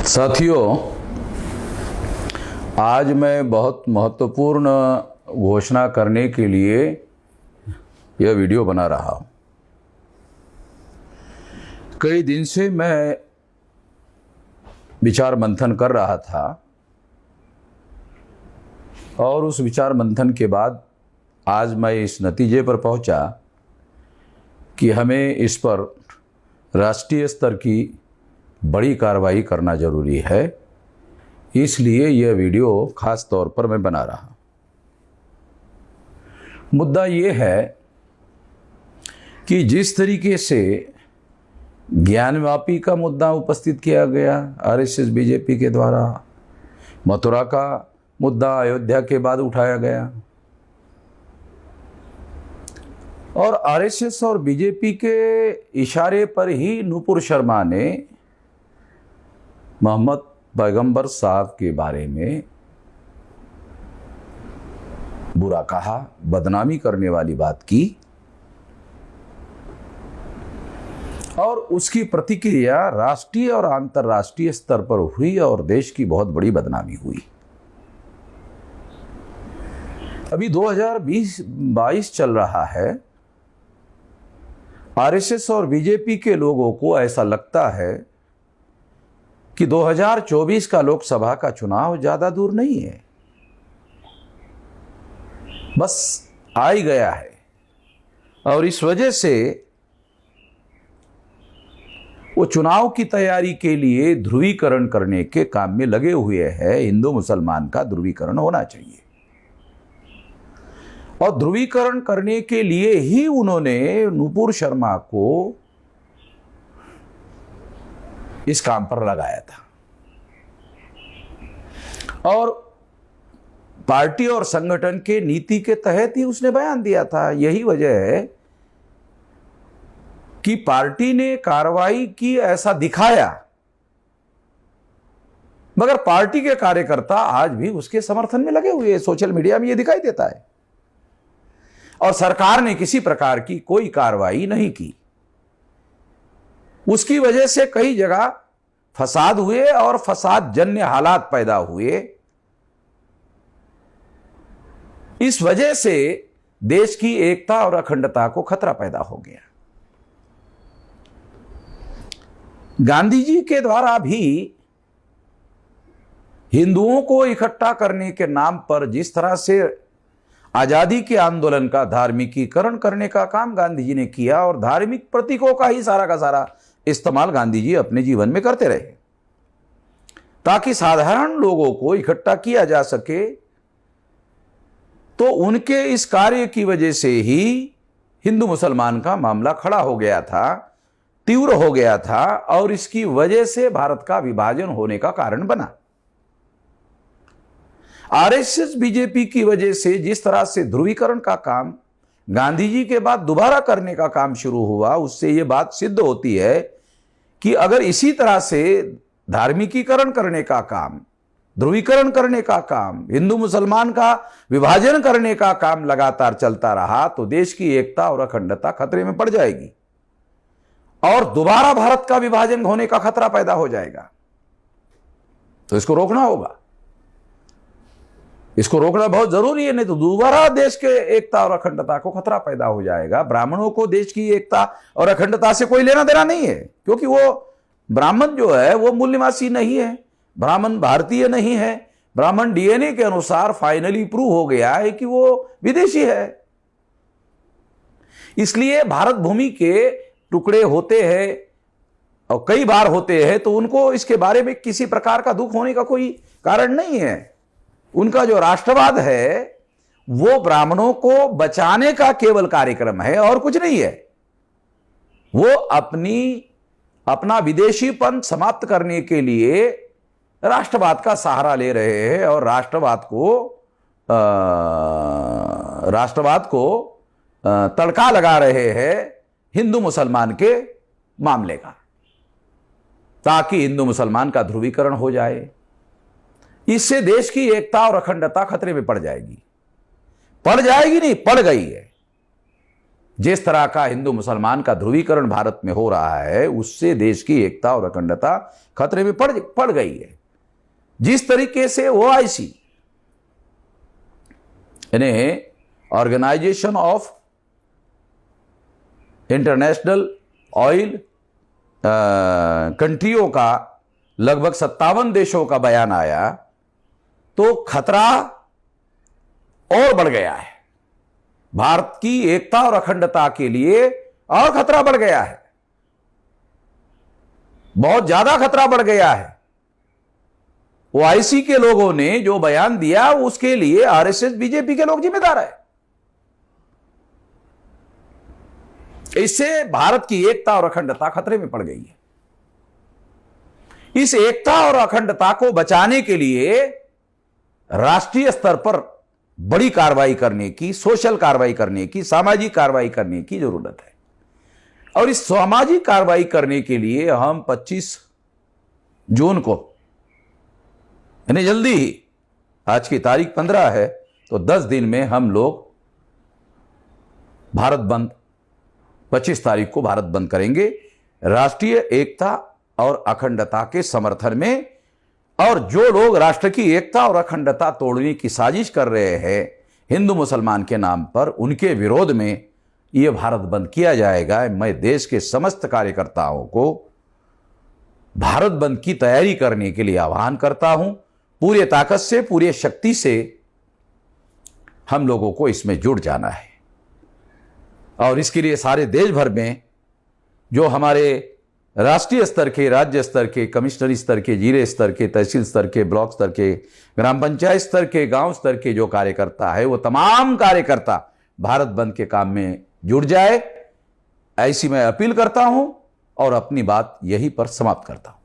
साथियों, आज मैं बहुत महत्वपूर्ण घोषणा करने के लिए यह वीडियो बना रहा हूँ। कई दिन से मैं विचार मंथन कर रहा था और उस विचार मंथन के बाद आज मैं इस नतीजे पर पहुंचा कि हमें इस पर राष्ट्रीय स्तर की बड़ी कार्रवाई करना जरूरी है। इसलिए यह वीडियो खास तौर पर मैं बना रहा हूं। मुद्दा यह है कि जिस तरीके से ज्ञानवापी का मुद्दा उपस्थित किया गया आरएसएस बीजेपी के द्वारा, मथुरा का मुद्दा अयोध्या के बाद उठाया गया और आरएसएस और बीजेपी के इशारे पर ही नूपुर शर्मा ने मोहम्मद पैगंबर साहब के बारे में बुरा कहा, बदनामी करने वाली बात की और उसकी प्रतिक्रिया राष्ट्रीय और अंतर्राष्ट्रीय स्तर पर हुई और देश की बहुत बड़ी बदनामी हुई। अभी 2020-22 चल रहा है। आरएसएस और बीजेपी के लोगों को ऐसा लगता है कि 2024 का लोकसभा का चुनाव ज्यादा दूर नहीं है, बस आ ही गया है और इस वजह से वो चुनाव की तैयारी के लिए ध्रुवीकरण करने के काम में लगे हुए हैं। हिंदू मुसलमान का ध्रुवीकरण होना चाहिए और ध्रुवीकरण करने के लिए ही उन्होंने नूपुर शर्मा को इस काम पर लगाया था और पार्टी और संगठन के नीति के तहत ही उसने बयान दिया था। यही वजह है कि पार्टी ने कार्रवाई की ऐसा दिखाया, मगर पार्टी के कार्यकर्ता आज भी उसके समर्थन में लगे हुए हैं। सोशल मीडिया में यह दिखाई देता है और सरकार ने किसी प्रकार की कोई कार्रवाई नहीं की। उसकी वजह से कई जगह फसाद हुए और फसाद जन्य हालात पैदा हुए। इस वजह से देश की एकता और अखंडता को खतरा पैदा हो गया। गांधी जी के द्वारा भी हिंदुओं को इकट्ठा करने के नाम पर जिस तरह से आजादी के आंदोलन का धार्मिकीकरण करने का काम गांधी जी ने किया और धार्मिक प्रतीकों का ही सारा का सारा इस्तेमाल गांधी जी अपने जीवन में करते रहे ताकि साधारण लोगों को इकट्ठा किया जा सके, तो उनके इस कार्य की वजह से ही हिंदू मुसलमान का मामला खड़ा हो गया था, तीव्र हो गया था और इसकी वजह से भारत का विभाजन होने का कारण बना। आरएसएस बीजेपी की वजह से जिस तरह से ध्रुवीकरण का काम गांधी जी के बाद दोबारा करने का काम शुरू हुआ, उससे यह बात सिद्ध होती है कि अगर इसी तरह से धार्मिकीकरण करने का काम, ध्रुवीकरण करने का काम, हिंदू मुसलमान का विभाजन करने का काम लगातार चलता रहा तो देश की एकता और अखंडता खतरे में पड़ जाएगी और दोबारा भारत का विभाजन होने का खतरा पैदा हो जाएगा। तो इसको रोकना होगा, इसको रोकना बहुत जरूरी है, नहीं तो दोबारा देश के एकता और अखंडता को खतरा पैदा हो जाएगा। ब्राह्मणों को देश की एकता और अखंडता से कोई लेना देना नहीं है, क्योंकि वो ब्राह्मण जो है वो मूल निवासी नहीं है, ब्राह्मण भारतीय नहीं है। ब्राह्मण डीएनए के अनुसार फाइनली प्रूव हो गया है कि वो विदेशी है। इसलिए भारत भूमि के टुकड़े होते हैं और कई बार होते हैं तो उनको इसके बारे में किसी प्रकार का दुख होने का कोई कारण नहीं है। उनका जो राष्ट्रवाद है वो ब्राह्मणों को बचाने का केवल कार्यक्रम है और कुछ नहीं है। वो अपना विदेशीपन समाप्त करने के लिए राष्ट्रवाद का सहारा ले रहे हैं और राष्ट्रवाद को तड़का लगा रहे हैं हिंदू मुसलमान के मामले का, ताकि हिंदू मुसलमान का ध्रुवीकरण हो जाए। इससे देश की एकता और अखंडता खतरे में पड़ जाएगी। पड़ जाएगी नहीं, पड़ गई है। जिस तरह का हिंदू मुसलमान का ध्रुवीकरण भारत में हो रहा है, उससे देश की एकता और अखंडता खतरे में पड़ गई है। जिस तरीके से ओआईसी यानी ऑर्गेनाइजेशन ऑफ इंटरनेशनल ऑयल कंट्रियों का लगभग 57 देशों का बयान आया, तो खतरा और बढ़ गया है। भारत की एकता और अखंडता के लिए और खतरा बढ़ गया है, बहुत ज्यादा खतरा बढ़ गया है। ओआईसी के लोगों ने जो बयान दिया उसके लिए आरएसएस बीजेपी के लोग जिम्मेदार है। इससे भारत की एकता और अखंडता खतरे में पड़ गई है। इस एकता और अखंडता को बचाने के लिए राष्ट्रीय स्तर पर बड़ी कार्रवाई करने की, सोशल कार्रवाई करने की, सामाजिक कार्रवाई करने की जरूरत है। और इस सामाजिक कार्रवाई करने के लिए हम 25 जून को, यानी जल्दी ही, आज की तारीख 15 है, तो 10 दिन में हम लोग भारत बंद, 25 तारीख को भारत बंद करेंगे, राष्ट्रीय एकता और अखंडता के समर्थन में। और जो लोग राष्ट्र की एकता और अखंडता तोड़ने की साजिश कर रहे हैं हिंदू मुसलमान के नाम पर, उनके विरोध में यह भारत बंद किया जाएगा। मैं देश के समस्त कार्यकर्ताओं को भारत बंद की तैयारी करने के लिए आह्वान करता हूं। पूरे ताकत से, पूरी शक्ति से हम लोगों को इसमें जुड़ जाना है। और इसके लिए सारे देश भर में जो हमारे राष्ट्रीय स्तर के, राज्य स्तर के, कमिश्नरी स्तर के, जिले स्तर के, तहसील स्तर के, ब्लॉक स्तर के, ग्राम पंचायत स्तर के, गांव स्तर के जो कार्यकर्ता है, वो तमाम कार्यकर्ता भारत बंद के काम में जुड़ जाए, ऐसी मैं अपील करता हूं और अपनी बात यहीं पर समाप्त करता हूं।